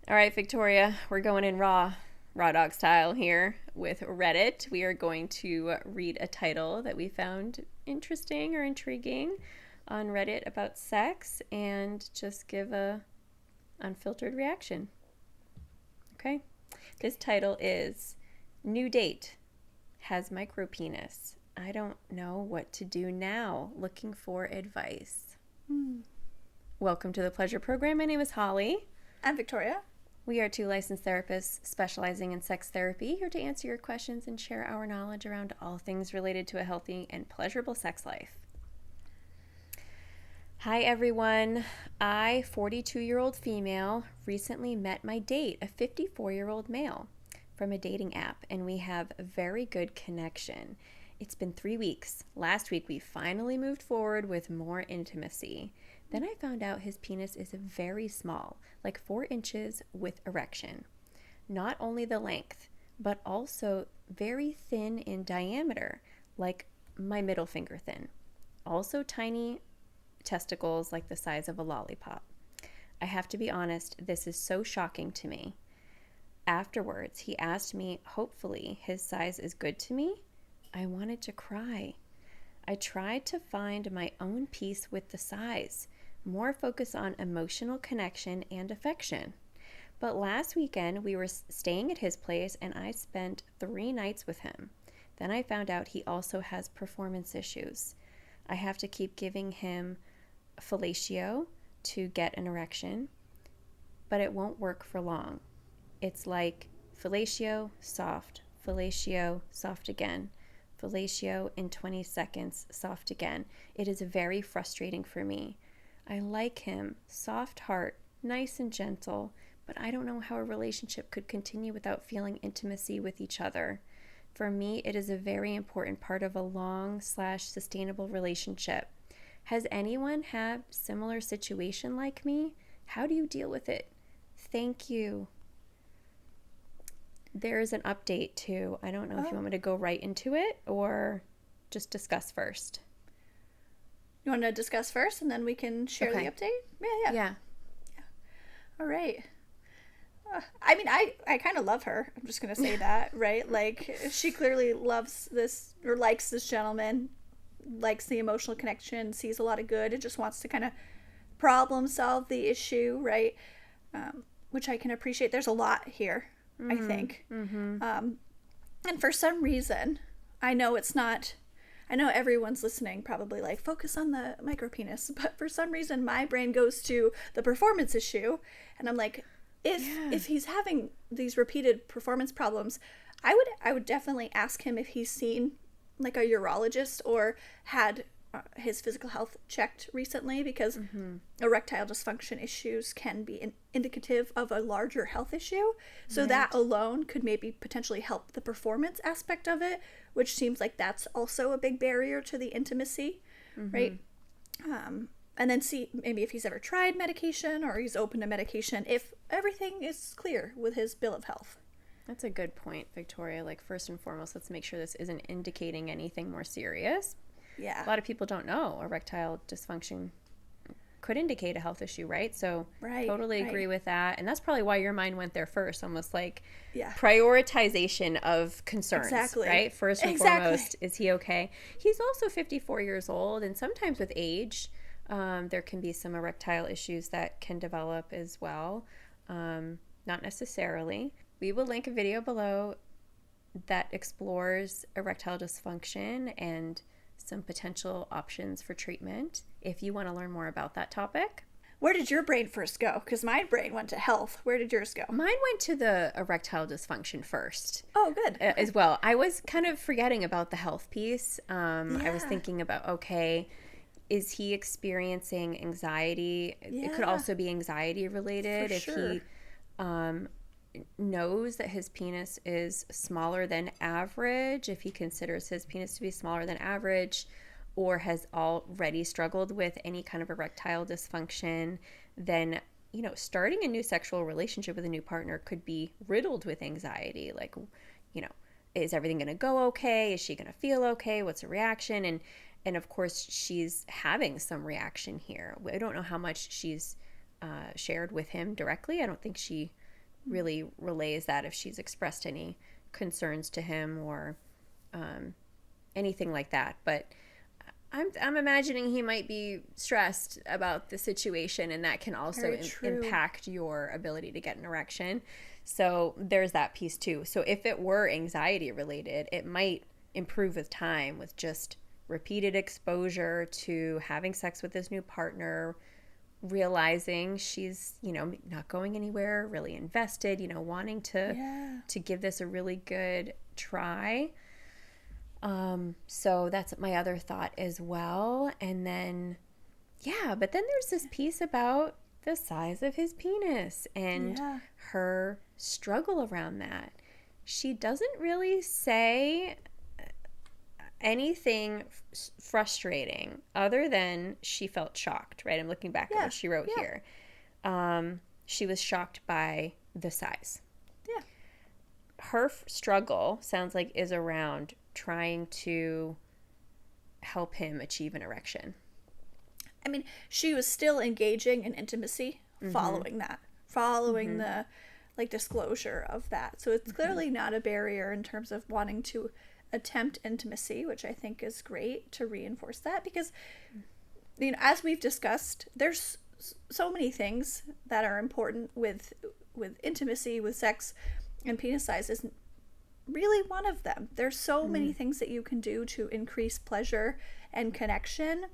All right, Victoria, we're going in raw dog style here with Reddit. We are going to read a title that we found interesting or intriguing on Reddit about sex and just give a unfiltered reaction. Okay? This title is New Date Has Micropenis. I don't know what to do now. Looking for advice. Welcome to the Pleasure Program. My name is Holly. I'm Victoria. We are two licensed therapists specializing in sex therapy, here to answer your questions and share our knowledge around all things related to a healthy and pleasurable sex life. Hi, everyone. I, 42-year-old female, recently met my date, a 54-year-old male, from a dating app, and we have a very good connection. It's been 3 weeks. Last week, we finally moved forward with more intimacy. Then I found out his penis is very small, like 4 inches with erection. Not only the length, but also very thin in diameter, like my middle finger thin. Also tiny testicles like the size of a lollipop. I have to be honest, this is so shocking to me. Afterwards, he asked me, hopefully his size is good to me. I wanted to cry. I tried to find my own peace with the size, more focus on emotional connection and affection. But last weekend, we were staying at his place and I spent 3 nights with him. Then I found out he also has performance issues. I have to keep giving him fellatio to get an erection, but it won't work for long. It's like fellatio, soft again. Fellatio in 20 seconds, soft again. It is very frustrating for me. I like him, soft heart, nice and gentle, but I don't know how a relationship could continue without feeling intimacy with each other. For me, it is a very important part of a long/sustainable relationship. Has anyone had similar situation like me? How do you deal with it? Thank you. There is an update too. I don't know if you want me to go right into it or just discuss first. You want to discuss first and then we can share the update? Yeah. All right. I kind of love her. I'm just going to say that, right? Like, she clearly loves this or likes this gentleman, likes the emotional connection, sees a lot of good, and just wants to kind of problem solve the issue, right? Which I can appreciate. There's a lot here, I think. Mm-hmm. And for some reason, I know everyone's listening probably like, focus on the micropenis, but for some reason my brain goes to the performance issue, and I'm like, if he's having these repeated performance problems, I would definitely ask him if he's seen like a urologist or had his physical health checked recently, because erectile dysfunction issues can be indicative of a larger health issue. So that alone could maybe potentially help the performance aspect of it, which seems like that's also a big barrier to the intimacy, right? And then see maybe if he's ever tried medication or he's open to medication, if everything is clear with his bill of health. That's a good point, Victoria. Like, first and foremost, let's make sure this isn't indicating anything more serious. Yeah. A lot of people don't know erectile dysfunction could indicate a health issue, right? So totally agree with that. And that's probably why your mind went there first, almost like prioritization of concerns, right? First and foremost, is he okay? He's also 54 years old, and sometimes with age, there can be some erectile issues that can develop as well. Not necessarily. We will link a video below that explores erectile dysfunction and some potential options for treatment if you want to learn more about that topic. Where did your brain first go? Because my brain went to health. Where did yours go? Mine went to the erectile dysfunction first. Oh, good. As well. I was kind of forgetting about the health piece. I was thinking about, okay, is he experiencing anxiety? It could also be anxiety related. If he knows that his penis is smaller than average, if he considers his penis to be smaller than average, or has already struggled with any kind of erectile dysfunction, then, starting a new sexual relationship with a new partner could be riddled with anxiety. Like, is everything going to go okay? Is she going to feel okay? What's the reaction? And of course, she's having some reaction here. I don't know how much she's shared with him directly. I don't think she really relays that if she's expressed any concerns to him or anything like that. But I'm imagining he might be stressed about the situation, and that can also impact your ability to get an erection. So there's that piece too. So if it were anxiety related, it might improve with time, with just repeated exposure to having sex with this new partner, realizing she's, not going anywhere, really invested, wanting to give this a really good try. So that's my other thought as well. And then, but then there's this piece about the size of his penis and her struggle around that. She doesn't really say anything frustrating other than she felt shocked, right? I'm looking back at what she wrote here. She was shocked by the size. Yeah. Her struggle sounds like is around trying to help him achieve an erection. I mean, she was still engaging in intimacy following the disclosure of that. So it's clearly not a barrier in terms of wanting to attempt intimacy, which I think is great to reinforce that, because as we've discussed, there's so many things that are important with intimacy, with sex, and penis size is really one of them. There's so many things that you can do to increase pleasure and connection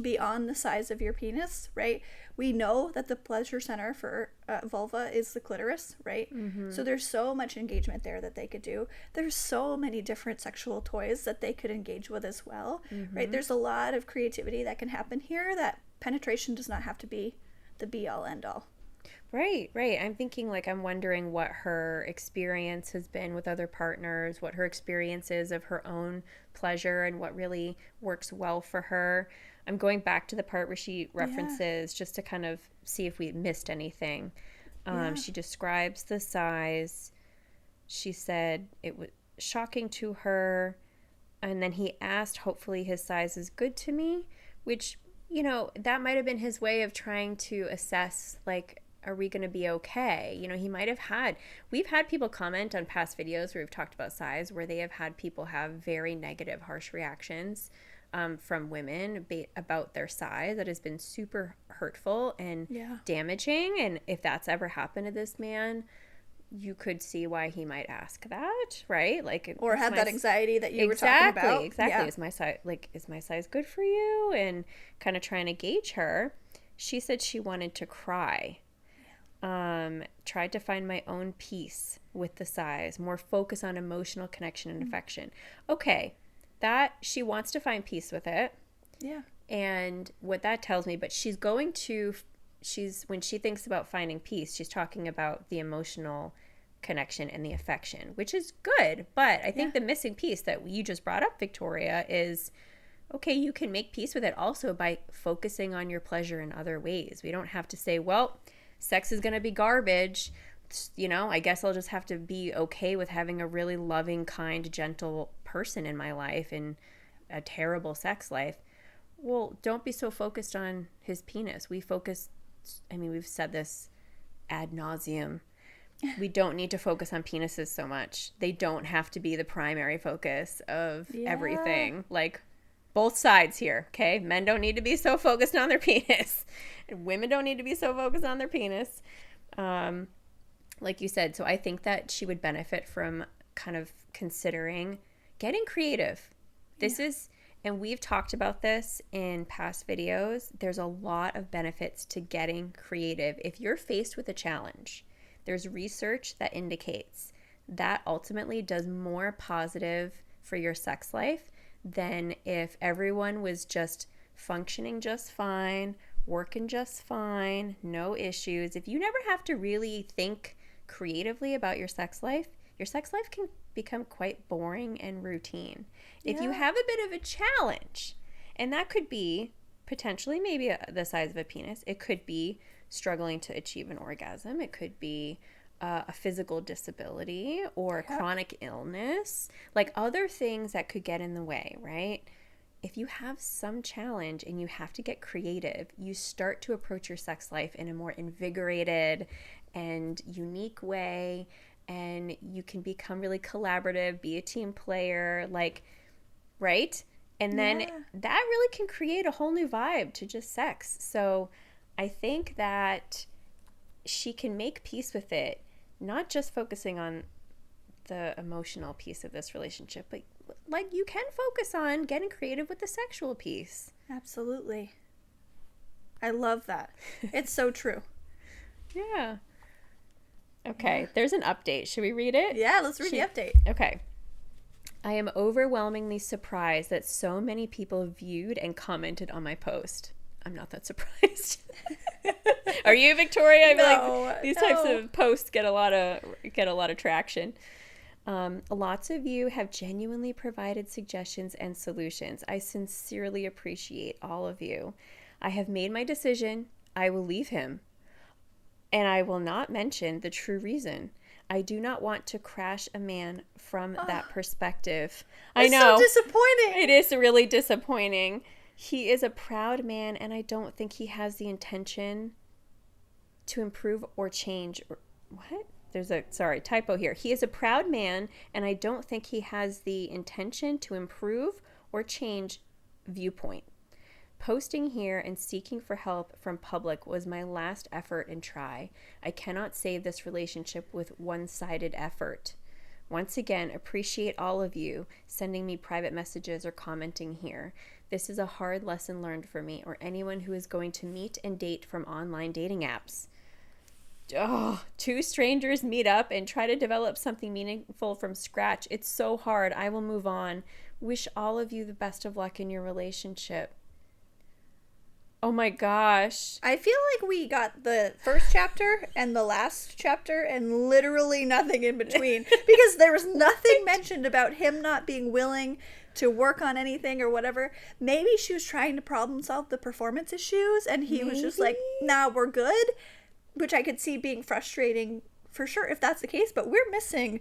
beyond the size of your penis, right? We know that the pleasure center for vulva is the clitoris, right? So there's so much engagement there that they could do. There's so many different sexual toys that they could engage with as well, right? There's a lot of creativity that can happen here, that penetration does not have to be the be-all, end-all. Right. I'm thinking, I'm wondering what her experience has been with other partners, what her experience is of her own pleasure and what really works well for her. I'm going back to the part where she references just to kind of see if we missed anything. She describes the size. She said it was shocking to her. And then he asked, hopefully his size is good to me, which, that might have been his way of trying to assess, are we going to be okay? He might have we've had people comment on past videos where we've talked about size, where they have had people have very negative, harsh reactions from women about their size that has been super hurtful and damaging. And if that's ever happened to this man, you could see why he might ask that, right? Or have that anxiety that you were talking about. Exactly. Is my size good for you? And kind of trying to gauge her. She said she wanted to cry. Tried to find my own peace with the size, more focus on emotional connection and affection. Okay, that she wants to find peace with it. Yeah. And what that tells me, but when she thinks about finding peace, she's talking about the emotional connection and the affection, which is good. But I think the missing piece that you just brought up, Victoria, is, okay, you can make peace with it also by focusing on your pleasure in other ways. We don't have to say, well, sex is going to be garbage. I guess I'll just have to be okay with having a really loving, kind, gentle person in my life and a terrible sex life. Well, don't be so focused on his penis. We've said this ad nauseum. We don't need to focus on penises so much. They don't have to be the primary focus of everything. Both sides here, okay? Men don't need to be so focused on their penis. And women don't need to be so focused on their penis. Like you said, so I think that she would benefit from kind of considering getting creative. And we've talked about this in past videos. There's a lot of benefits to getting creative. If you're faced with a challenge, there's research that indicates that ultimately does more positive for your sex life than if everyone was just functioning just fine, working just fine, no issues. If you never have to really think creatively about your sex life can become quite boring and routine. If you have a bit of a challenge, and that could be potentially maybe the size of a penis, it could be struggling to achieve an orgasm, it could be a physical disability or a chronic illness, other things that could get in the way, right? If you have some challenge and you have to get creative, you start to approach your sex life in a more invigorated and unique way, and you can become really collaborative, be a team player, like, right? And then Yeah. that really can create a whole new vibe to just sex. So I think that she can make peace with it, not just focusing on the emotional piece of this relationship, but like you can focus on getting creative with the sexual piece. Absolutely. I love that. It's so true. Yeah. Okay, there's an update. Should we read it? Yeah, let's read the update. Okay. I am overwhelmingly surprised that so many people viewed and commented on my post. I'm not that surprised. Are you, Victoria? I feel like these types of posts get a lot of traction. Lots of you have genuinely provided suggestions and solutions. I sincerely appreciate all of you. I have made my decision. I will leave him. And I will not mention the true reason. I do not want to crash a man from that perspective. I know. It's so disappointing. It is really disappointing. He is a proud man, and I don't think he has the intention to improve or change. What? There's a, typo here. He is a proud man, and I don't think he has the intention to improve or change viewpoint. Posting here and seeking for help from public was my last effort and try. I cannot save this relationship with one-sided effort. Once again, appreciate all of you sending me private messages or commenting here. This is a hard lesson learned for me or anyone who is going to meet and date from online dating apps. Oh, two strangers meet up and try to develop something meaningful from scratch. It's so hard. I will move on. Wish all of you the best of luck in your relationship. Oh my gosh. I feel like we got the first chapter and the last chapter and literally nothing in between because there was nothing mentioned about him not being willing to work on anything or whatever. Maybe she was trying to problem solve the performance issues and he was just like, nah, we're good, which I could see being frustrating for sure if that's the case, but we're missing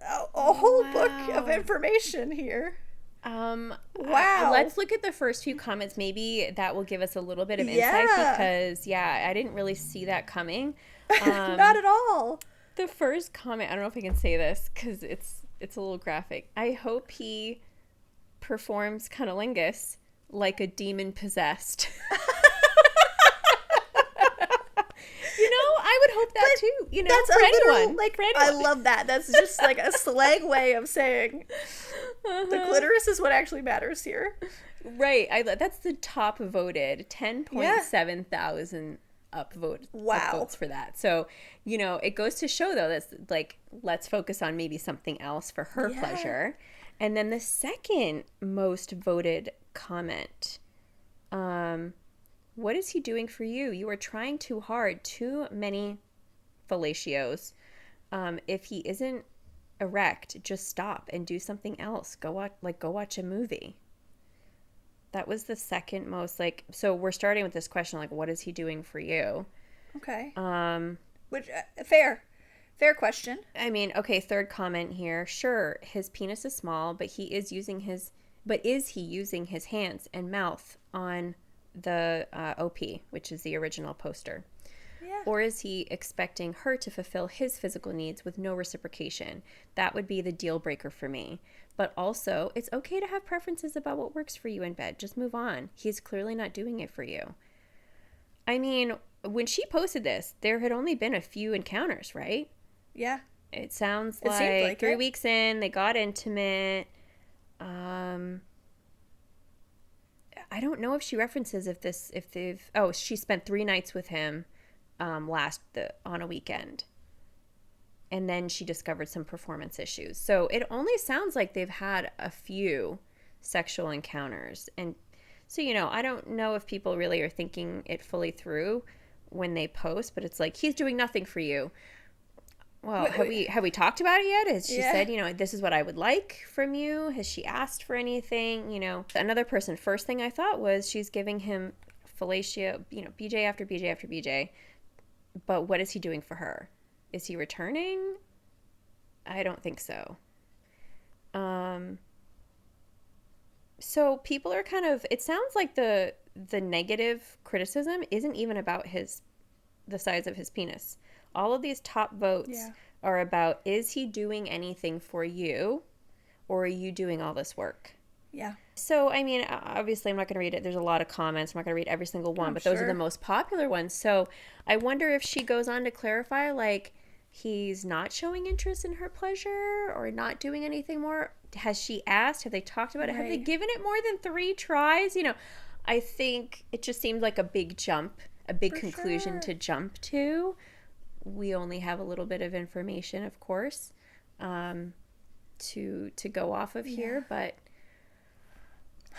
a whole book of information here. Wow. Let's look at the first few comments. Maybe that will give us a little bit of insight because, I didn't really see that coming. Not at all. The first comment, I don't know if I can say this because it's a little graphic. I hope he performs cunnilingus like a demon possessed. I would hope that too. That's for anyone. Like, for anyone. I love that. That's just like a slang way of saying the clitoris is what actually matters here. Right. That's the top voted 10.7 thousand upvotes for that. So, it goes to show though that's like, let's focus on maybe something else for her pleasure. And then the second most voted comment, what is he doing for you? You are trying too hard. Too many fellatios. If he isn't erect, just stop and do something else. Go watch a movie. That was the second most so we're starting with this question, what is he doing for you? Okay. Which fair question. I mean, okay, third comment here. Sure, his penis is small, but is he using his hands and mouth on the OP, which is the original poster? Yeah. Or is he expecting her to fulfill his physical needs with no reciprocation? That would be the deal breaker for me. But also, it's okay to have preferences about what works for you in bed. Just move on. He's clearly not doing it for you. I mean, when she posted this, there had only been a few encounters, right? Yeah. It sounds seemed like 3 weeks in, they got intimate. I don't know if she references she spent 3 nights with him on a weekend. And then she discovered some performance issues. So it only sounds like they've had a few sexual encounters. And so, I don't know if people really are thinking it fully through when they post, but it's like, he's doing nothing for you. Well, have we talked about it yet? Has she said, this is what I would like from you? Has she asked for anything? Another person, first thing I thought was she's giving him fellatio, BJ after BJ after BJ. But what is he doing for her? Is he returning? I don't think so. So people are it sounds like the negative criticism isn't even about the size of his penis. All of these top votes Yeah. are about, is he doing anything for you, or are you doing all this work? Yeah. So, I mean, obviously, I'm not going to read it. There's a lot of comments. I'm not going to read every single one, I'm but those are sure. the most popular ones. So, I wonder if she goes on to clarify, like, he's not showing interest in her pleasure or not doing anything more. Has she asked? Have they talked about it? Have they Right. given it more than 3 tries? I think it just seemed like a big jump, a big For conclusion sure. to jump to. We only have a little bit of information, of course, to go off of Yeah. here, but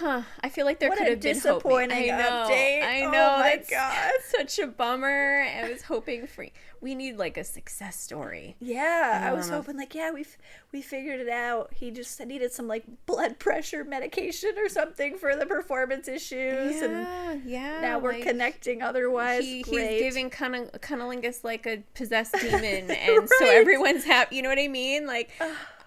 I feel like there What could a have been hope. I disappointing know. update. I Oh know. my That's God. such a bummer. I was hoping for. We need like a success story. Yeah, I was Um, hoping like, yeah, we figured it out. He just needed some like blood pressure medication or something for the performance issues, and yeah. now we're Like connecting otherwise. he's Great. giving cunnilingus like a possessed demon, and so Right. everyone's happy. You know what I mean? Like,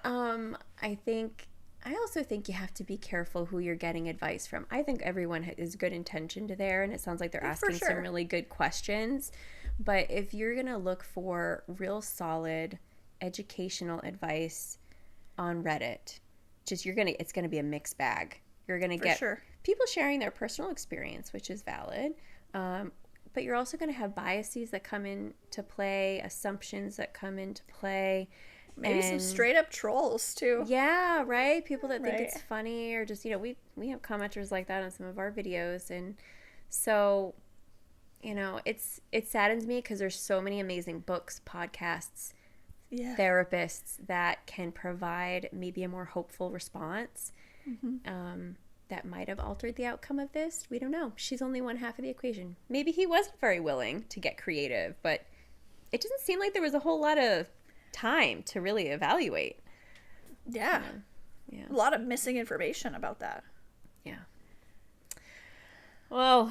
I think. I also think you have to be careful who you're getting advice from. I think everyone is good intention to there, and it sounds like they're For asking some sure. really good questions. But if you're going to look for real solid educational advice on Reddit, it's going to be a mixed bag. You're going to For get sure. people sharing their personal experience, which is valid. But you're also going to have biases that come into play, assumptions that come into play. Maybe some And straight up trolls too. yeah, right. People that think Right. it's funny, or just we have commenters like that on some of our videos, and so it saddens me because there's so many amazing books, podcasts, Yeah. therapists that can provide maybe a more hopeful response. That might have altered the outcome of this. We don't know. She's only one half of the equation. Maybe he wasn't very willing to get creative, but it doesn't seem like there was a whole lot of time to really evaluate. Yeah. Yeah. A lot of missing information about that. Yeah. Well,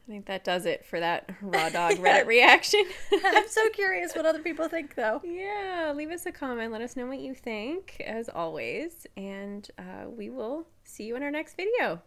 I think that does it for that raw dog Yeah. Reddit reaction. I'm so curious what other people think though. Yeah, leave us a comment. Let us know what you think, as always. And we will see you in our next video.